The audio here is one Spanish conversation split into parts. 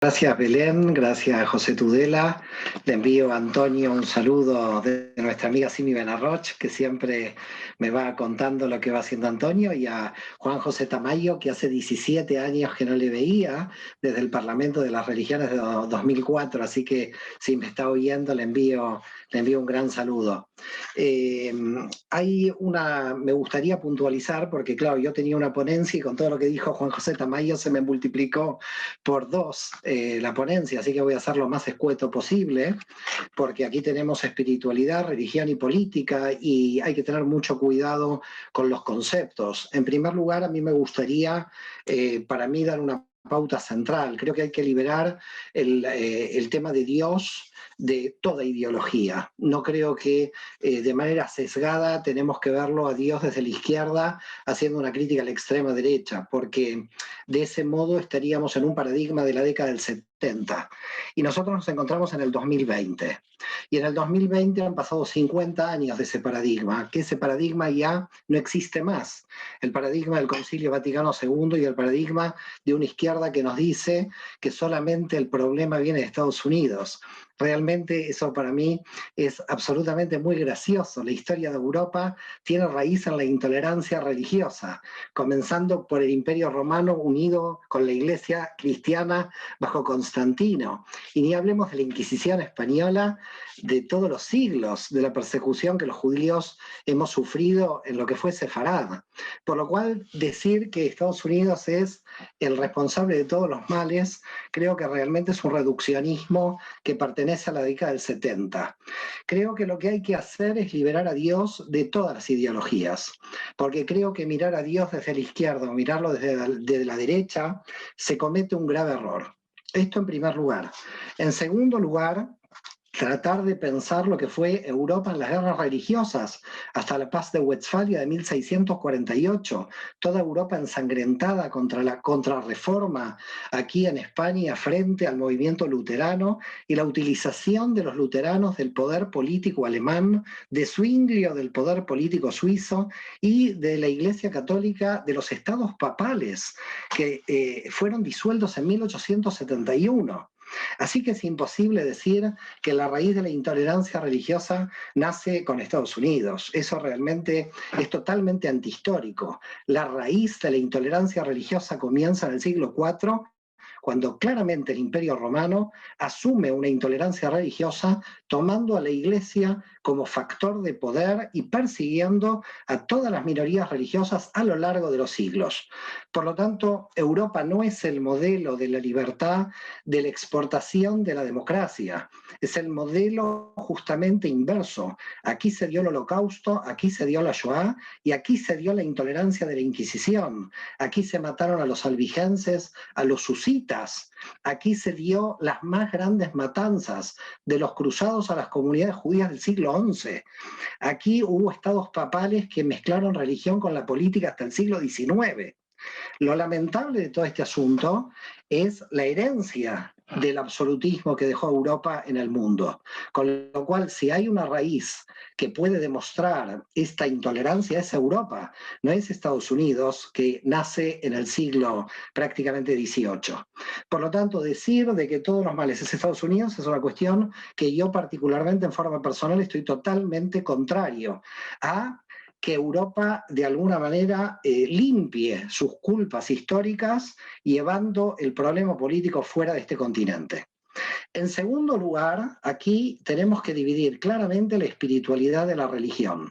Gracias Belén, gracias José Tudela. Le envío a Antonio un saludo de nuestra amiga Simi Benarroch, que siempre me va contando lo que va haciendo Antonio, y a Juan José Tamayo, que hace 17 años que no le veía desde el Parlamento de las Religiones de 2004, así que si me está oyendo le envío un gran saludo. Eh, me gustaría puntualizar, porque claro, yo tenía una ponencia y con todo lo que dijo Juan José Tamayo se me multiplicó por dos la ponencia, así que voy a hacer lo más escueto posible, porque aquí tenemos espiritualidad, religión y política, y hay que tener mucho cuidado con los conceptos. En primer lugar, a mí me gustaría, para mí, dar una pauta central. Creo que hay que liberar el tema de Dios de toda ideología. No creo que de manera sesgada tenemos que verlo a Dios desde la izquierda haciendo una crítica a la extrema derecha, porque de ese modo estaríamos en un paradigma de la década del 70 y nosotros nos encontramos en el 2020. Y en el 2020 han pasado 50 años de ese paradigma, que ese paradigma ya no existe más. El paradigma del Concilio Vaticano II y el paradigma de una izquierda que nos dice que solamente el problema viene de Estados Unidos. Realmente eso para mí es absolutamente muy gracioso. La historia de Europa tiene raíz en la intolerancia religiosa, comenzando por el Imperio Romano unido con la Iglesia cristiana bajo Constantino. Y ni hablemos de la Inquisición española, de todos los siglos, de la persecución que los judíos hemos sufrido en lo que fue Sefarad. Por lo cual, decir que Estados Unidos es el responsable de todos los males, creo que realmente es un reduccionismo que pertenece a la década del 70. Creo que lo que hay que hacer es liberar a Dios de todas las ideologías, porque creo que mirar a Dios desde la izquierda o mirarlo desde la derecha se comete un grave error. Esto en primer lugar. En segundo lugar, tratar de pensar lo que fue Europa en las guerras religiosas, hasta la paz de Westfalia de 1648, toda Europa ensangrentada contra la contrarreforma aquí en España frente al movimiento luterano y la utilización de los luteranos del poder político alemán, de Zwinglio del poder político suizo y de la Iglesia Católica de los estados papales que fueron disueltos en 1871. Así que es imposible decir que la raíz de la intolerancia religiosa nace con Estados Unidos. Eso realmente es totalmente antihistórico. La raíz de la intolerancia religiosa comienza en el siglo IV, cuando claramente el Imperio Romano asume una intolerancia religiosa, tomando a la Iglesia como factor de poder y persiguiendo a todas las minorías religiosas a lo largo de los siglos. Por lo tanto, Europa no es el modelo de la libertad, de la exportación de la democracia, es el modelo justamente inverso. Aquí se dio el Holocausto, aquí se dio la Shoah y aquí se dio la intolerancia de la Inquisición. Aquí se mataron a los albigenses, a los husitas. Aquí se dio las más grandes matanzas de los cruzados a las comunidades judías del siglo XI. Aquí hubo estados papales que mezclaron religión con la política hasta el siglo XIX. Lo lamentable de todo este asunto es la herencia del absolutismo que dejó Europa en el mundo. Con lo cual, si hay una raíz que puede demostrar esta intolerancia, es Europa, no es Estados Unidos, que nace en el siglo prácticamente XVIII. Por lo tanto, decir de que todos los males es Estados Unidos es una cuestión que yo particularmente en forma personal estoy totalmente contrario a que Europa de alguna manera limpie sus culpas históricas llevando el problema político fuera de este continente. En segundo lugar, aquí tenemos que dividir claramente la espiritualidad de la religión.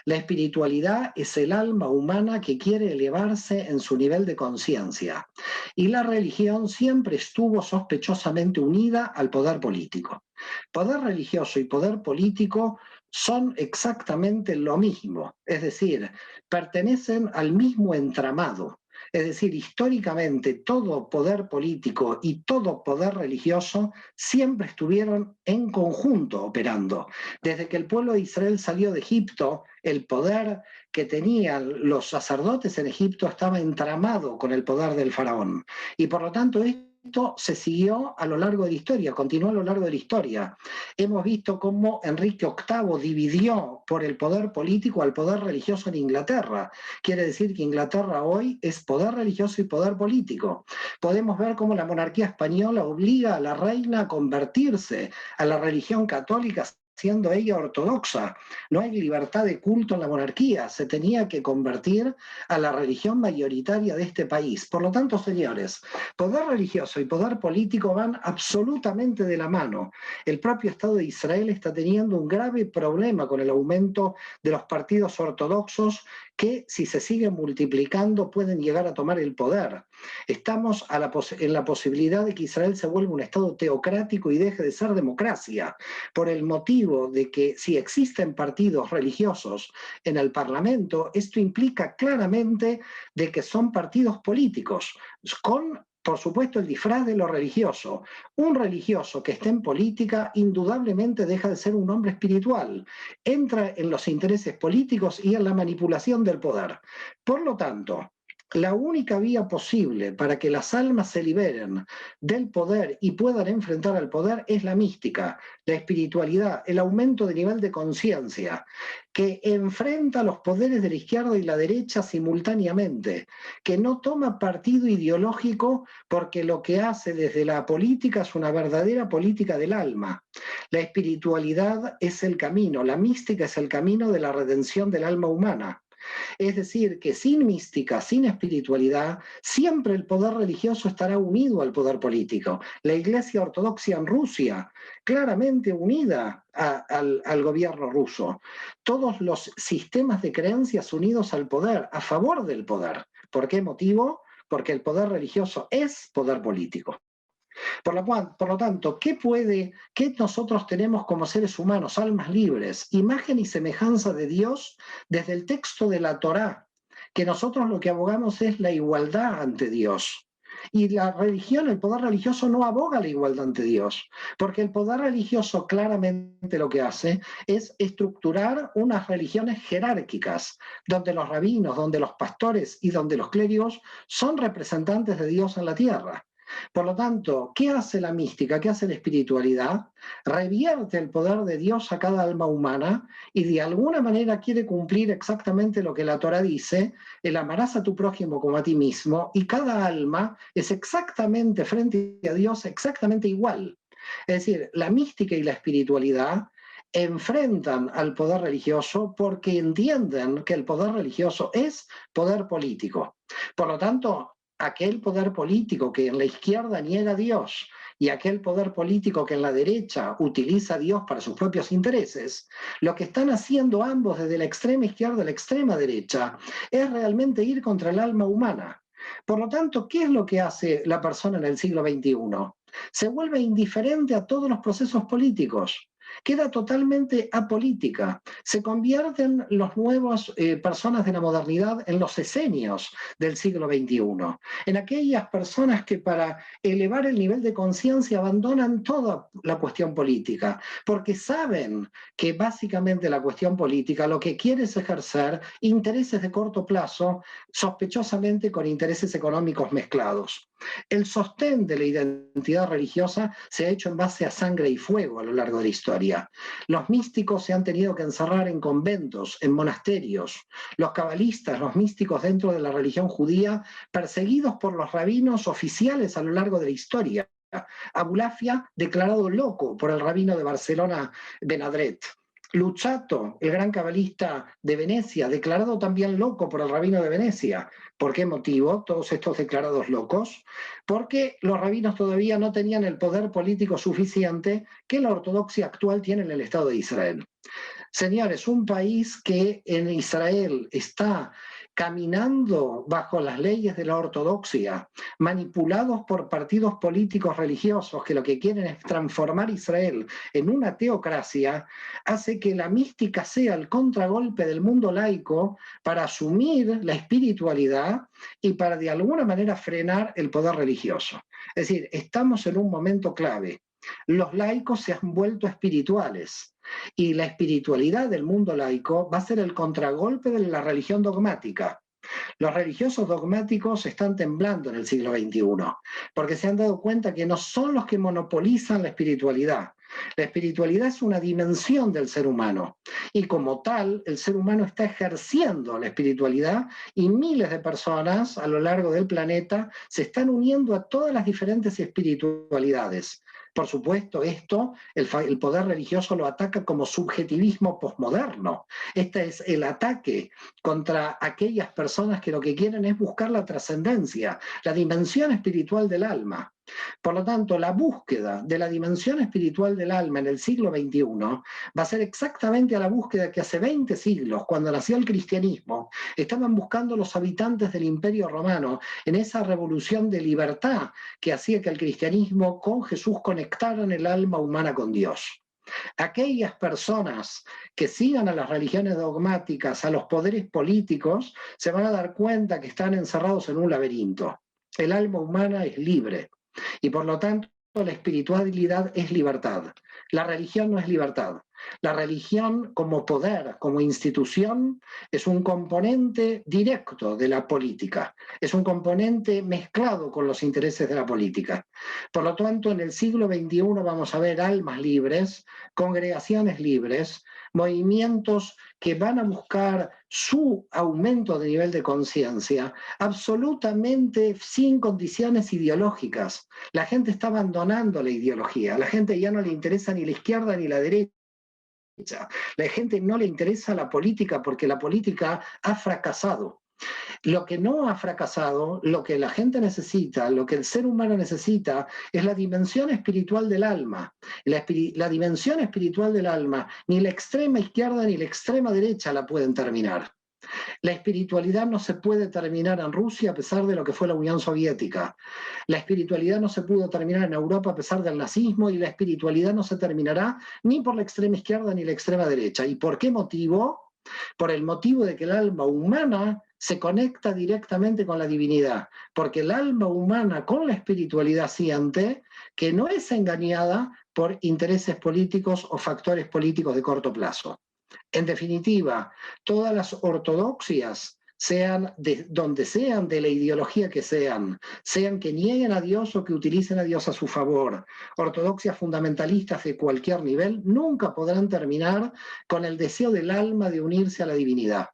La espiritualidad es el alma humana que quiere elevarse en su nivel de conciencia y la religión siempre estuvo sospechosamente unida al poder político. Poder religioso y poder político son exactamente lo mismo, es decir, pertenecen al mismo entramado. Es decir, históricamente todo poder político y todo poder religioso siempre estuvieron en conjunto operando. Desde que el pueblo de Israel salió de Egipto, el poder que tenían los sacerdotes en Egipto estaba entramado con el poder del faraón. Y por lo tanto, esto se siguió a lo largo de la historia, continuó a lo largo de la historia. Hemos visto cómo Enrique VIII dividió por el poder político al poder religioso en Inglaterra. Quiere decir que Inglaterra hoy es poder religioso y poder político. Podemos ver cómo la monarquía española obliga a la reina a convertirse a la religión católica siendo ella ortodoxa. No hay libertad de culto en la monarquía, se tenía que convertir a la religión mayoritaria de este país. Por lo tanto, señores, poder religioso y poder político van absolutamente de la mano. El propio Estado de Israel está teniendo un grave problema con el aumento de los partidos ortodoxos que, si se siguen multiplicando, pueden llegar a tomar el poder. Estamos en la posibilidad de que Israel se vuelva un Estado teocrático y deje de ser democracia, por el motivo de que si existen partidos religiosos en el Parlamento, esto implica claramente de que son partidos políticos, con, por supuesto, el disfraz de lo religioso. Un religioso que esté en política indudablemente deja de ser un hombre espiritual, entra en los intereses políticos y en la manipulación del poder. Por lo tanto, la única vía posible para que las almas se liberen del poder y puedan enfrentar al poder es la mística, la espiritualidad, el aumento de nivel de conciencia, que enfrenta los poderes de la izquierda y la derecha simultáneamente, que no toma partido ideológico porque lo que hace desde la política es una verdadera política del alma. La espiritualidad es el camino, la mística es el camino de la redención del alma humana. Es decir, que sin mística, sin espiritualidad, siempre el poder religioso estará unido al poder político. La Iglesia Ortodoxa en Rusia, claramente unida al gobierno ruso. Todos los sistemas de creencias unidos al poder, a favor del poder. ¿Por qué motivo? Porque el poder religioso es poder político. Por lo tanto, ¿qué nosotros tenemos como seres humanos, almas libres, imagen y semejanza de Dios desde el texto de la Torá? Que nosotros lo que abogamos es la igualdad ante Dios. Y la religión, el poder religioso no aboga la igualdad ante Dios, porque el poder religioso claramente lo que hace es estructurar unas religiones jerárquicas, donde los rabinos, donde los pastores y donde los clérigos son representantes de Dios en la tierra. Por lo tanto, ¿qué hace la mística? ¿Qué hace la espiritualidad? Revierte el poder de Dios a cada alma humana y de alguna manera quiere cumplir exactamente lo que la Torah dice: el amarás a tu prójimo como a ti mismo, y cada alma es exactamente frente a Dios exactamente igual. Es decir, la mística y la espiritualidad enfrentan al poder religioso porque entienden que el poder religioso es poder político. Por lo tanto, aquel poder político que en la izquierda niega a Dios y aquel poder político que en la derecha utiliza a Dios para sus propios intereses, lo que están haciendo ambos desde la extrema izquierda a la extrema derecha es realmente ir contra el alma humana. Por lo tanto, ¿qué es lo que hace la persona en el siglo XXI? Se vuelve indiferente a todos los procesos políticos. Queda totalmente apolítica. Se convierten los nuevos personas de la modernidad en los esenios del siglo XXI, en aquellas personas que para elevar el nivel de conciencia abandonan toda la cuestión política, porque saben que básicamente la cuestión política lo que quiere es ejercer intereses de corto plazo, sospechosamente con intereses económicos mezclados. El sostén de la identidad religiosa se ha hecho en base a sangre y fuego a lo largo de la historia. Los místicos se han tenido que encerrar en conventos, en monasterios. Los cabalistas, los místicos dentro de la religión judía, perseguidos por los rabinos oficiales a lo largo de la historia. Abulafia, declarado loco por el rabino de Barcelona, Benadret. Luchato, el gran cabalista de Venecia, declarado también loco por el rabino de Venecia. ¿Por qué motivo todos estos declarados locos? Porque los rabinos todavía no tenían el poder político suficiente que la ortodoxia actual tiene en el Estado de Israel. Señores, un país que en Israel está caminando bajo las leyes de la ortodoxia, manipulados por partidos políticos religiosos que lo que quieren es transformar Israel en una teocracia, hace que la mística sea el contragolpe del mundo laico para asumir la espiritualidad y para de alguna manera frenar el poder religioso. Es decir, estamos en un momento clave. Los laicos se han vuelto espirituales y la espiritualidad del mundo laico va a ser el contragolpe de la religión dogmática. Los religiosos dogmáticos están temblando en el siglo XXI, porque se han dado cuenta que no son los que monopolizan la espiritualidad. La espiritualidad es una dimensión del ser humano y como tal el ser humano está ejerciendo la espiritualidad y miles de personas a lo largo del planeta se están uniendo a todas las diferentes espiritualidades. Por supuesto, esto el poder religioso lo ataca como subjetivismo posmoderno. Este es el ataque contra aquellas personas que lo que quieren es buscar la trascendencia, la dimensión espiritual del alma. Por lo tanto, la búsqueda de la dimensión espiritual del alma en el siglo XXI va a ser exactamente a la búsqueda que hace 20 siglos, cuando nació el cristianismo, estaban buscando los habitantes del Imperio Romano en esa revolución de libertad que hacía que el cristianismo con Jesús conectaran el alma humana con Dios. Aquellas personas que sigan a las religiones dogmáticas, a los poderes políticos, se van a dar cuenta que están encerrados en un laberinto. El alma humana es libre y por lo tanto la espiritualidad es libertad. La religión no es libertad. La religión como poder, como institución, es un componente directo de la política, es un componente mezclado con los intereses de la política. Por lo tanto, en el siglo XXI vamos a ver almas libres, congregaciones libres, movimientos que van a buscar su aumento de nivel de conciencia, absolutamente sin condiciones ideológicas. La gente está abandonando la ideología, la gente ya no le interesa ni la izquierda ni la derecha. La gente no le interesa la política porque la política ha fracasado. Lo que no ha fracasado, lo que la gente necesita, lo que el ser humano necesita, es la dimensión espiritual del alma. La dimensión espiritual del alma, ni la extrema izquierda ni la extrema derecha la pueden terminar. La espiritualidad no se puede terminar en Rusia a pesar de lo que fue la Unión Soviética. La espiritualidad no se pudo terminar en Europa a pesar del nazismo y la espiritualidad no se terminará ni por la extrema izquierda ni la extrema derecha. ¿Y por qué motivo? Por el motivo de que el alma humana se conecta directamente con la divinidad, porque el alma humana con la espiritualidad siente que no es engañada por intereses políticos o factores políticos de corto plazo. En definitiva, todas las ortodoxias, sean de donde sean, de la ideología que sean que nieguen a Dios o que utilicen a Dios a su favor, ortodoxias fundamentalistas de cualquier nivel, nunca podrán terminar con el deseo del alma de unirse a la divinidad.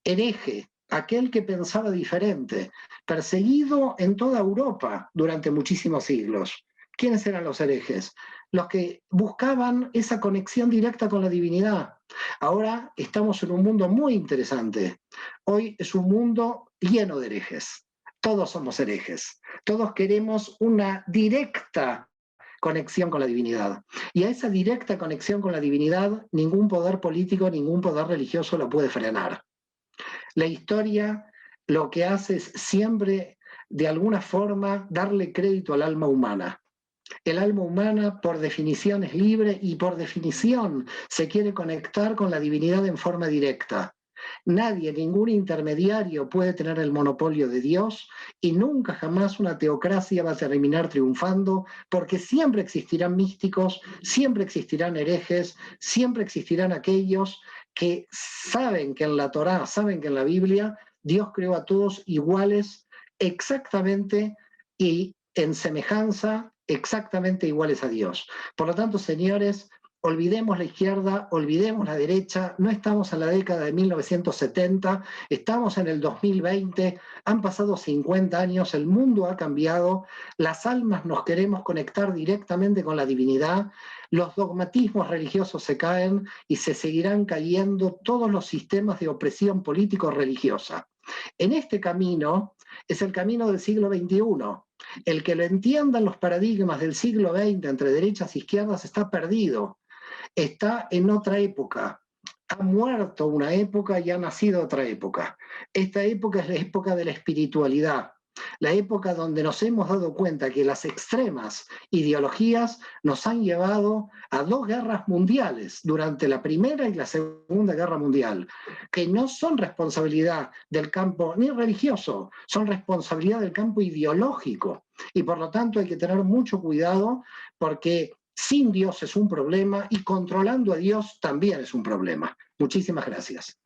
Hereje, aquel que pensaba diferente, perseguido en toda Europa durante muchísimos siglos. ¿Quiénes eran los herejes? Los que buscaban esa conexión directa con la divinidad. Ahora estamos en un mundo muy interesante. Hoy es un mundo lleno de herejes. Todos somos herejes. Todos queremos una directa conexión con la divinidad. Y a esa directa conexión con la divinidad, ningún poder político, ningún poder religioso lo puede frenar. La historia lo que hace es siempre, de alguna forma, darle crédito al alma humana. El alma humana, por definición, es libre y por definición se quiere conectar con la divinidad en forma directa. Nadie, ningún intermediario puede tener el monopolio de Dios y nunca jamás una teocracia va a terminar triunfando porque siempre existirán místicos, siempre existirán herejes, siempre existirán aquellos que saben que en la Torá, saben que en la Biblia Dios creó a todos iguales exactamente y en semejanza exactamente iguales a Dios. Por lo tanto, señores, olvidemos la izquierda, olvidemos la derecha, no estamos en la década de 1970, estamos en el 2020, han pasado 50 años, el mundo ha cambiado, las almas nos queremos conectar directamente con la divinidad, los dogmatismos religiosos se caen y se seguirán cayendo todos los sistemas de opresión político-religiosa. En este camino es el camino del siglo XXI. El que lo entiendan los paradigmas del siglo XX entre derechas e izquierdas está perdido. Está en otra época. Ha muerto una época y ha nacido otra época. Esta época es la época de la espiritualidad, la época donde nos hemos dado cuenta que las extremas ideologías nos han llevado a 2 guerras mundiales durante la Primera y la Segunda Guerra Mundial, que no son responsabilidad del campo ni religioso, son responsabilidad del campo ideológico. Y por lo tanto hay que tener mucho cuidado porque sin Dios es un problema y controlando a Dios también es un problema. Muchísimas gracias.